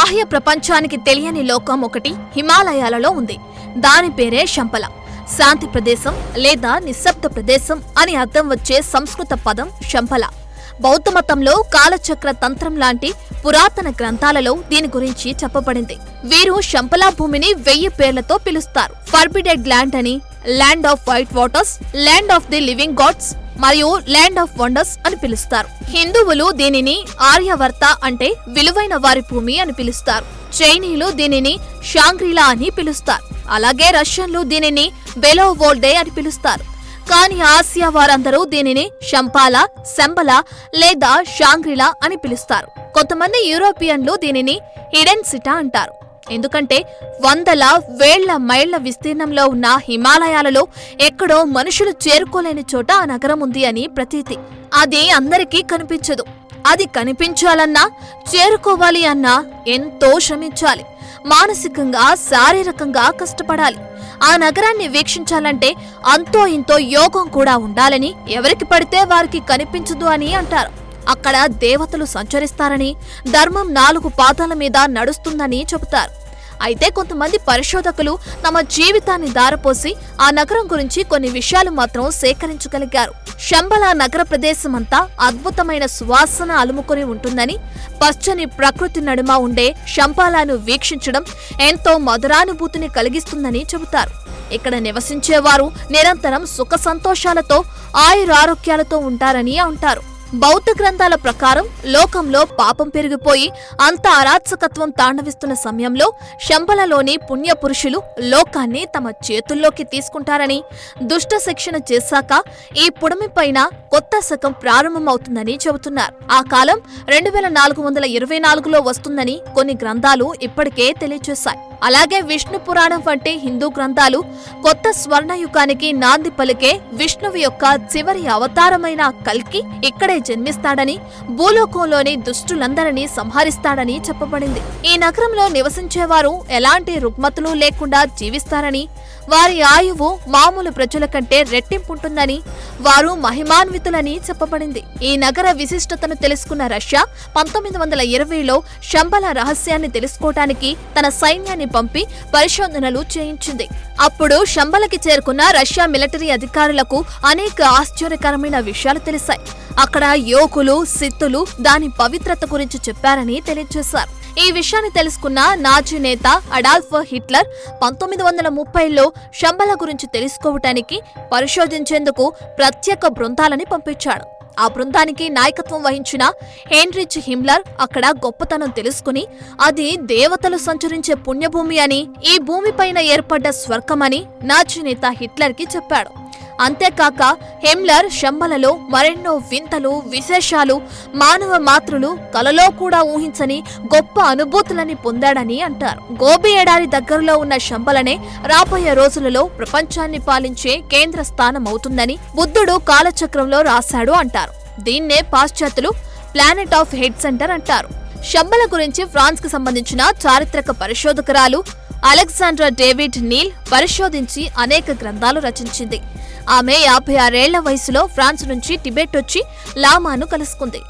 బాహ్య ప్రపంచానికి తెలియని లోకం ఒకటి హిమాలయాలలో ఉంది. దాని పేరే శంపల. శాంతి ప్రదేశం లేదా నిశ్శబ్ద ప్రదేశం అని అర్థం వచ్చే సంస్కృత పదం శంపల. బౌద్ధమతంలో కాలచక్ర తంత్రం లాంటి పురాతన గ్రంథాలలో దీని గురించి చెప్పబడింది. వీరు శంపలా భూమిని 1000 పేర్లతో పిలుస్తారు. ఫర్బిడెడ్ ల్యాండ్ అని, land of white waters, land of the living gods మరియు ల్యాండ్ ఆఫ్ వండర్స్ అని పిలుస్తారు. హిందువులు దీనిని ఆర్యవర్త అంటే విలువైన వారి భూమి అని పిలుస్తారు. చైనీయులు దీనిని షాంగ్రీలా అని పిలుస్తారు. అలాగే రష్యన్లు దీనిని బెలోవోల్డే అని పిలుస్తారు. కానీ ఆసియా వారందరూ దీనిని శంపాల, శంబల లేదా షాంగ్రిలా అని పిలుస్తారు. కొంతమంది యూరోపియన్లు దీనిని హిడెన్ సిటా అంటారు. ఎందుకంటే వందల వేళ్ల మైళ్ల విస్తీర్ణంలో ఉన్న హిమాలయాలలో ఎక్కడో మనుషులు చేరుకోలేని చోట ఆ నగరం ఉంది అని ప్రతీతి. అది అందరికీ కనిపించదు. అది కనిపించాలన్నా, చేరుకోవాలి అన్నా ఎంతో శ్రమించాలి. మానసికంగా, శారీరకంగా కష్టపడాలి. ఆ నగరాన్ని వీక్షించాలంటే అంతో ఇంతో యోగం కూడా ఉండాలని, ఎవరికి పడితే వారికి కనిపించదు అని అంటారు. అక్కడ దేవతలు సంచరిస్తారని, ధర్మం 4 పాదాల మీద నడుస్తుందని చెబుతారు. అయితే కొంతమంది పరిశోధకులు తమ జీవితాన్ని దారపోసి ఆ నగరం గురించి కొన్ని విషయాలు మాత్రం సేకరించగలిగారు. శంబల నగర ప్రదేశమంతా అద్భుతమైన సువాసన అలుముకొని ఉంటుందని, పచ్చని ప్రకృతి నడుమ ఉండే శంపాలను వీక్షించడం ఎంతో మధురానుభూతిని కలిగిస్తుందని చెబుతారు. ఇక్కడ నివసించేవారు నిరంతరం సుఖ సంతోషాలతో, ఆయురారోగ్యాలతో ఉంటారని అంటారు. బౌద్ధ గ్రంథాల ప్రకారం లోకంలో పాపం పెరిగిపోయి అంత అరాచకత్వం తాండవిస్తున్న సమయంలో శంబలలోని పుణ్యపురుషులు లోకాన్ని తమ చేతుల్లోకి తీసుకుంటారని, దుష్ట శిక్షణ చేశాక ఈ పుడమిపైన కొత్త శకం ప్రారంభమవుతుందని చెబుతున్నారు. ఆ కాలం 2424లో వస్తుందని కొన్ని గ్రంథాలు ఇప్పటికే తెలియజేశాయి. అలాగే విష్ణు పురాణం వంటి హిందూ గ్రంథాలు కొత్త స్వర్ణయుగానికి నాంది పలికే విష్ణువు యొక్క చివరి అవతారమైన కల్కి ఇక్కడే జన్మిస్తాడని, భూలోకంలోని దుష్టులందరినీ సంహరిస్తాడని చెప్పబడింది. ఈ నగరంలో నివసించేవారు ఎలాంటి రుగ్మతులు లేకుండా జీవిస్తారని, వారి ఆయువు మామూలు ప్రజల కంటే రెట్టింపుంటుందని, వారు మహిమాన్వితులని చెప్పబడింది. ఈ నగర విశిష్టతను తెలుసుకున్న రష్యా 1920లో శంబల రహస్యాన్ని తెలుసుకోవటానికి తన సైన్యాన్ని పంపి పరిశోధనలు చేయించింది. అప్పుడు శంబలకి చేరుకున్న రష్యా మిలిటరీ అధికారులకు అనేక ఆశ్చర్యకరమైన విషయాలు తెలిసాయి. అక్కడ యోగులు, సిద్ధులు దాని పవిత్రత గురించి చెప్పారని తెలియజేశారు. ఈ విషయాన్ని తెలుసుకున్న నాజీ నేత అడాల్ఫ్ హిట్లర్ 1930లో శంబల గురించి తెలుసుకోవటానికి, పరిశోధించేందుకు ప్రత్యేక బృందాలని పంపించాడు. ఆ బృందానికి నాయకత్వం వహించిన హెన్రిచ్ హిమ్లర్ అక్కడ గొప్పతనం తెలుసుకుని అది దేవతలు సంచరించే పుణ్యభూమి అని, ఈ భూమిపైన ఏర్పడ్డ స్వర్గమని నాజీ నేత హిట్లర్కి చెప్పాడు. అంతేకాక హిమ్లర్ శంబలలో మరెన్నో వింతలు, విశేషాలు, మానవ మాతృలు కలలో కూడా ఊహించని గొప్ప అనుభూతులని పొందాడని అంటారు. గోబీ ఎడారి దగ్గరలో ఉన్న శంబలనే రాబోయే రోజులలో ప్రపంచాన్ని పాలించే కేంద్ర స్థానం అవుతుందని బుద్ధుడు కాలచక్రంలో రాశాడు అంటారు. దీన్నే పాశ్చాత్యులు ప్లానెట్ ఆఫ్ హెడ్ సెంటర్ అంటారు. శంబల గురించి ఫ్రాన్స్ కి సంబంధించిన చారిత్రక పరిశోధకురాలు అలెగ్జాండ్రా డేవిడ్ నీల్ పరిశోధించి అనేక గ్రంథాలు రచించింది. ఆమె 56 ఏళ్ల వయసులో ఫ్రాన్స్ నుంచి టిబెట్ వచ్చి లామాను కలుసుకుంది.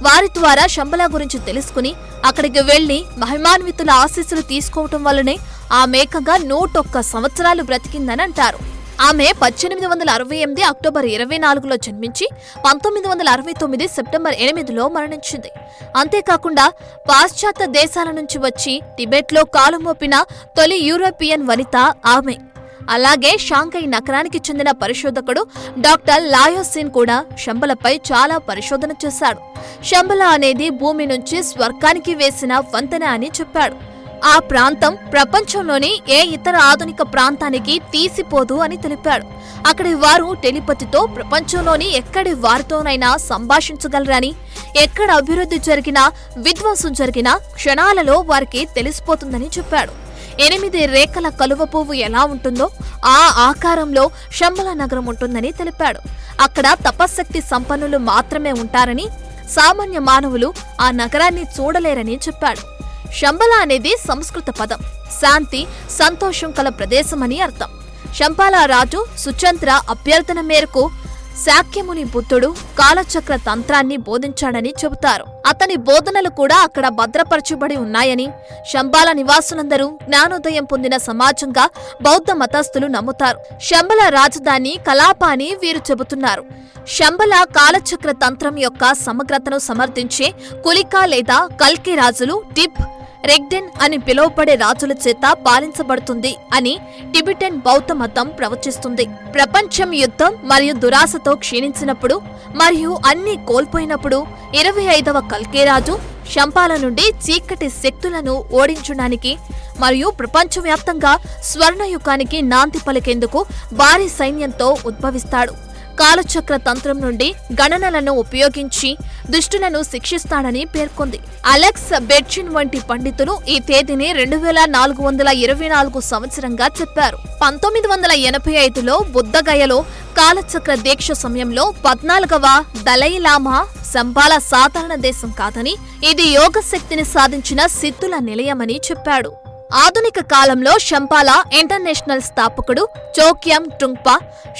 వారి ద్వారా శంబల గురించి తెలుసుకుని అక్కడికి వెళ్లి మహిమాన్వితుల ఆశీస్సులు తీసుకోవటం వల్లనే ఆమె ఏకంగా 101 సంవత్సరాలు బ్రతికిందని అంటారు. ఆమె 1868 అక్టోబర్ 24లో జన్మించి 1969 సెప్టెంబర్ 8లో మరణించింది. అంతేకాకుండా పాశ్చాత్య దేశాల నుంచి వచ్చి టిబెట్లో కాలు మోపిన తొలి యూరోపియన్ వనిత ఆమె. అలాగే షాంఘై నగరానికి చెందిన పరిశోధకుడు డాక్టర్ లాయోసిన్ కూడా శంబలపై చాలా పరిశోధన చేశాడు. శంబల అనేది భూమి నుంచి స్వర్గానికి వేసిన వంతెన అని చెప్పాడు. ఆ ప్రాంతం ప్రపంచంలోని ఏ ఇతర ఆధునిక ప్రాంతానికి తీసిపోదు అని తెలిపాడు. అక్కడి వారు టెలిపతితో ప్రపంచంలోని ఎక్కడి వారితోనైనా సంభాషించగలరని, ఎక్కడ అభివృద్ధి జరిగినా, విధ్వంసం జరిగినా క్షణాలలో వారికి తెలిసిపోతుందని చెప్పాడు. 8 రేఖల కలువ పువ్వు ఎలా ఉంటుందో ఆ ఆకారంలో శంబల నగరం ఉంటుందని తెలిపాడు. అక్కడ తపశ్శక్తి సంపన్నులు మాత్రమే ఉంటారని, సామాన్య మానవులు ఆ నగరాన్ని చూడలేరని చెప్పాడు. శంబల అనేది సంస్కృత పదం. శాంతి, సంతోషం కల ప్రదేశమని అర్థం. శంపాల రాజు సుచంద్ర అభ్యర్థన మేరకు శాక్యముని బుద్ధుడు కాలచక్ర తంత్రాన్ని బోధించాడని చెబుతారు. అతని బోధనలు కూడా అక్కడ భద్రపరచబడి ఉన్నాయని, శంబాల నివాసులందరూ జ్ఞానోదయం పొందిన సమాజంగా బౌద్ధ మతస్థులు నమ్ముతారు. శంబల రాజధాని కలాప అని వీరు చెబుతున్నారు. శంబల కాలచక్ర తంత్రం యొక్క సమగ్రతను సమర్థించే కులికా లేదా కల్కి రాజులు టిప్ రెగ్డెన్ అని పిలువబడే రాజుల చేత పాలించబడుతుంది అని టిబెటన్ బౌద్ధ మతం ప్రవచిస్తుంది. ప్రపంచం యుద్ధం మరియు దురాశతో క్షీణించినప్పుడు మరియు అన్ని కోల్పోయినప్పుడు 25వ కల్కేరాజు శంపాల నుండి చీకటి శక్తులను ఓడించడానికి మరియు ప్రపంచవ్యాప్తంగా స్వర్ణయుగానికి నాంది పలికేందుకు భారీ సైన్యంతో ఉద్భవిస్తాడు. కాలచక్ర తంత్రం నుండి గణనలను ఉపయోగించి దుష్టులను శిక్షిస్తాడని పేర్కొంది. అలెక్స్ బెర్చిన్ వంటి పండితులు ఈ తేదీని 2424 సంవత్సరంగా చెప్పారు. 1985లో బుద్ధగయలో కాలచక్ర దీక్ష సమయంలో 14వ దలైలామా శంబాల సాధారణ దేశం కాదని, ఇది యోగ శక్తిని సాధించిన సిద్ధుల నిలయమని చెప్పాడు. ఆధునిక కాలంలో శంపాల ఇంటర్నేషనల్ స్థాపకుడు చోక్యాం ట్రుంగ్పా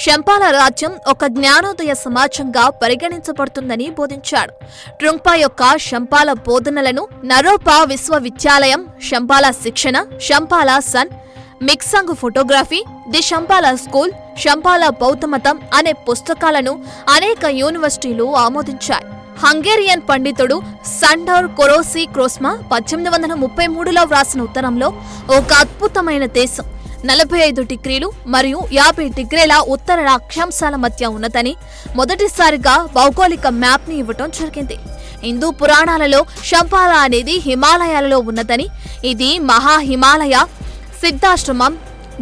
శంపాల రాజ్యం ఒక జ్ఞానోదయ సమాజంగా పరిగణించబడుతుందని బోధించాడు. ట్రుంగ్పా యొక్క శంపాల బోధనలను నరోపా విశ్వవిద్యాలయం, శంపాల శిక్షణ, Shambhala sun, Miksang photography, the Shambhala school, Shambhala బౌద్ధమతం అనే పుస్తకాలను అనేక యూనివర్సిటీలు ఆమోదించాయి. హంగేరియన్ పండితుడు సండర్ కొరోసి క్రోస్మా 1833లో వ్రాసిన ఉత్తరంలో ఒక అద్భుతమైన దేశం 45 డిగ్రీలు మరియు 50 డిగ్రీల ఉత్తర అక్షాంశాల మధ్య ఉన్నదని మొదటిసారిగా భౌగోళిక మ్యాప్ని ఇవ్వటం జరిగింది. హిందూ పురాణాలలో శంపాల అనేది హిమాలయాలలో ఉన్నదని, ఇది మహా హిమాలయ సిద్ధాశ్రమం,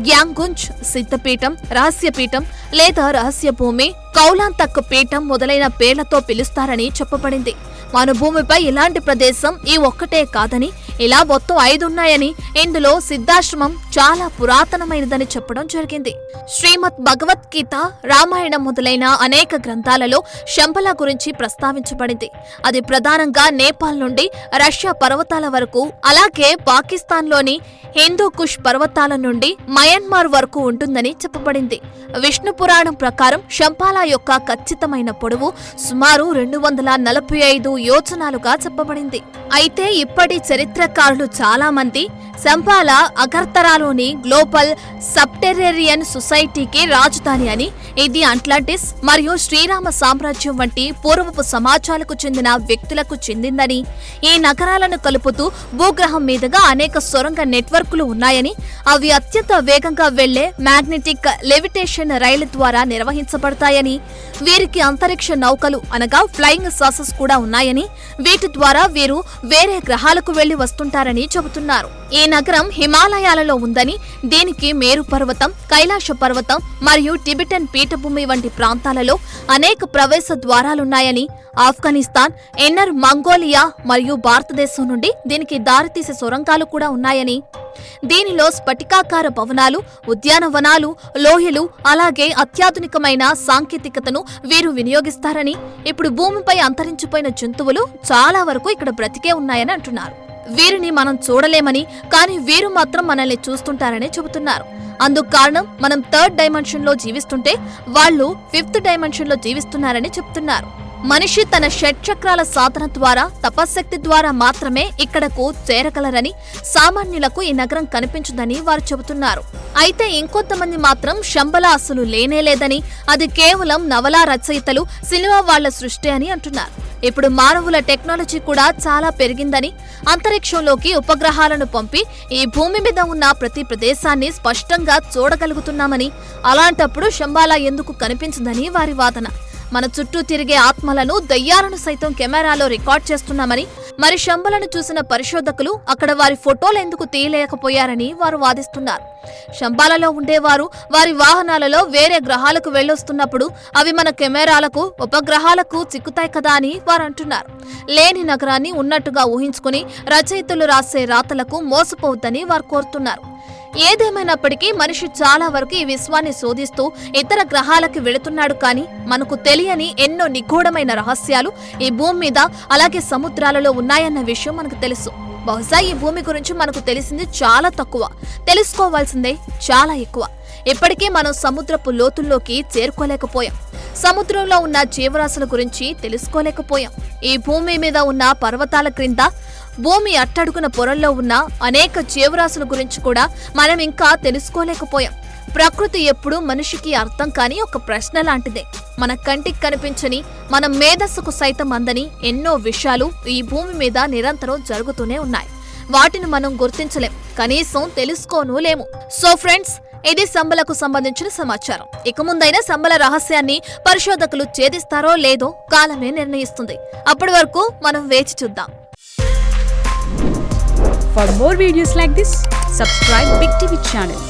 గ్యాంగుంజ్ సిద్ధపీఠం, రహస్యపీఠం లేదా రహస్య భూమి, కౌలాంతక్ పీఠం మొదలైన పేర్లతో పిలుస్తారని చెప్పబడింది. మన భూమిపై ఇలాంటి ప్రదేశం ఈ ఒక్కటే కాదని, ఇలా మొత్తం 5 ఉన్నాయని, ఇందులో సిద్ధాశ్రమం చాలా పురాతనమైనదని చెప్పడం జరిగింది. శ్రీమద్ భగవద్గీత, రామాయణం మొదలైన అనేక గ్రంథాలలో శంపల గురించి ప్రస్తావించబడింది. అది ప్రధానంగా నేపాల్ నుండి రష్యా పర్వతాల వరకు, అలాగే పాకిస్తాన్లోని హిందూ కుష్ పర్వతాల నుండి మయన్మార్ వరకు ఉంటుందని చెప్పబడింది. విష్ణు పురాణం ప్రకారం శంపాల యొక్క ఖచ్చితమైన పొడవు సుమారు 245 యోజనాలుగా చెప్పబడింది. అయితే ఇప్పటి చరిత్రకారులు చాలా మంది శంపాల అగర్తరాలోని గ్లోబల్ సబ్టెరేరియన్ సొసైటీకి రాజధాని అని, ఇది అట్లాంటిస్ మరియు శ్రీరామ సామ్రాజ్యం వంటి పూర్వపు సమాజాలకు చెందిన వ్యక్తులకు చెందిందని, ఈ నగరాలను కలుపుతూ భూగ్రహం మీదుగా అనేక సొరంగ నెట్వర్క్లు ఉన్నాయని, అవి అత్యంత వేగంగా వెళ్లే మ్యాగ్నెటిక్ లెవిటేషన్ రైలు ద్వారా నిర్వహించబడతాయని, వీరికి అంతరిక్ష నౌకలు అనగా ఫ్లయింగ్ సాసెస్ కూడా ఉన్నాయని, వీటి ద్వారా వీరు వేరే గ్రహాలకు వెళ్లి వస్తుంటారని చెబుతున్నారు. ఈ నగరం హిమాలయాలలో ఉందని, దీనికి మేరు పర్వతం, కైలాస పర్వతం మరియు టిబెటన్ పీఠభూమి వంటి ప్రాంతాలలో అనేక ప్రవేశ ద్వారాలున్నాయని, ఆఫ్ఘనిస్తాన్, ఎన్నర్ మంగోలియా మరియు భారతదేశం నుండి దీనికి దారితీసే సొరంగాలు కూడా ఉన్నాయని, దీనిలో స్ఫటికాకార భవనాలు, ఉద్యానవనాలు, లోయలు, అలాగే అత్యాధునికమైన సాంకేతికతను వీరు వినియోగిస్తారని, ఇప్పుడు భూమిపై అంతరించిపోయిన జంతువులు చాలా వరకు ఇక్కడ బ్రతికే ఉన్నాయని అంటున్నారు. వీరిని మనం చూడలేమని, కానీ వీరు మాత్రం మనల్ని చూస్తుంటారని చెబుతున్నారు. అందుకు కారణం మనం 3rd డైమెన్షన్ లో జీవిస్తుంటే వాళ్ళు 5th డైమెన్షన్ లో జీవిస్తున్నారని చెప్తున్నారు. మనిషి తన షట్చక్రాల సాధన ద్వారా, తపశ్శక్తి ద్వారా మాత్రమే ఇక్కడకు చేరగలరని, సామాన్యులకు ఈ నగరం కనిపించదని వారు చెబుతున్నారు. అయితే ఇంకొంతమంది మాత్రం శంబల అసలు లేనేలేదని, అది కేవలం నవలా రచయితలు, సినిమా వాళ్ల సృష్టి అని అంటున్నారు. ఇప్పుడు మానవుల టెక్నాలజీ కూడా చాలా పెరిగిందని, అంతరిక్షంలోకి ఉపగ్రహాలను పంపి ఈ భూమి మీద ఉన్న ప్రతి ప్రదేశాన్ని స్పష్టంగా చూడగలుగుతున్నామని, అలాంటప్పుడు శంబాల ఎందుకు కనిపించదని వారి వాదన. మన చుట్టూ తిరిగే ఆత్మలను, దయ్యాలను సైతం కెమెరాలో రికార్డ్ చేస్తున్నామని, మరి శంబలను చూసిన పరిశోధకులు అక్కడ వారి ఫోటోలు ఎందుకు తీయలేకపోయారని వారు వాదిస్తున్నారు. శంబాలలో ఉండేవారు వారి వాహనాలలో వేరే గ్రహాలకు వెళ్ళొస్తున్నప్పుడు అవి మన కెమెరాలకు, ఉపగ్రహాలకు చిక్కుతాయి కదా అని వారు అంటున్నారు. లేని నగరాన్ని ఉన్నట్టుగా ఊహించుకుని రచయితలు రాసే రాతలకు మోసపోవద్దని వారు కోరుతున్నారు. ఏదేమైనప్పటికీ మనిషి చాలా వరకు ఈ విశ్వాన్ని శోధిస్తూ ఇతర గ్రహాలకి వెళుతున్నాడు. కానీ మనకు తెలియని ఎన్నో నిగూఢమైన రహస్యాలు ఈ భూమి మీద, అలాగే సముద్రాలలో ఉన్నాయన్న విషయం మనకు తెలుసు. బహుశా ఈ భూమి గురించి మనకు తెలిసింది చాలా తక్కువ, తెలుసుకోవాల్సిందే చాలా ఎక్కువ. ఇప్పటికే మనం సముద్రపు లోతుల్లోకి చేరుకోలేకపోయాం. సముద్రంలో ఉన్న జీవరాశుల గురించి తెలుసుకోలేకపోయాం. ఈ భూమి మీద ఉన్న పర్వతాల క్రింద, భూమి అట్టడుగున పొరల్లో ఉన్న అనేక జీవరాశుల గురించి కూడా మనం ఇంకా తెలుసుకోలేకపోయాం. ప్రకృతి ఎప్పుడూ మనిషికి అర్థం కాని ఒక ప్రశ్న లాంటిదే. మన కంటికి కనిపించని, మన మేధస్సుకు సైతం అందని ఎన్నో విషయాలు ఈ భూమి మీద నిరంతరం జరుగుతూనే ఉన్నాయి. వాటిని మనం గుర్తించలేం, కనీసం తెలుసుకోనూ లేము. సో ఫ్రెండ్స్, ఇది సంబలకు సంబంధించిన సమాచారం. ఇక ముందైనా సంబల రహస్యాన్ని పరిశోధకులు ఛేదిస్తారో లేదో కాలమే నిర్ణయిస్తుంది. అప్పటి వరకు మనం వేచి చూద్దాం. For more videos like this, subscribe Big TV channel.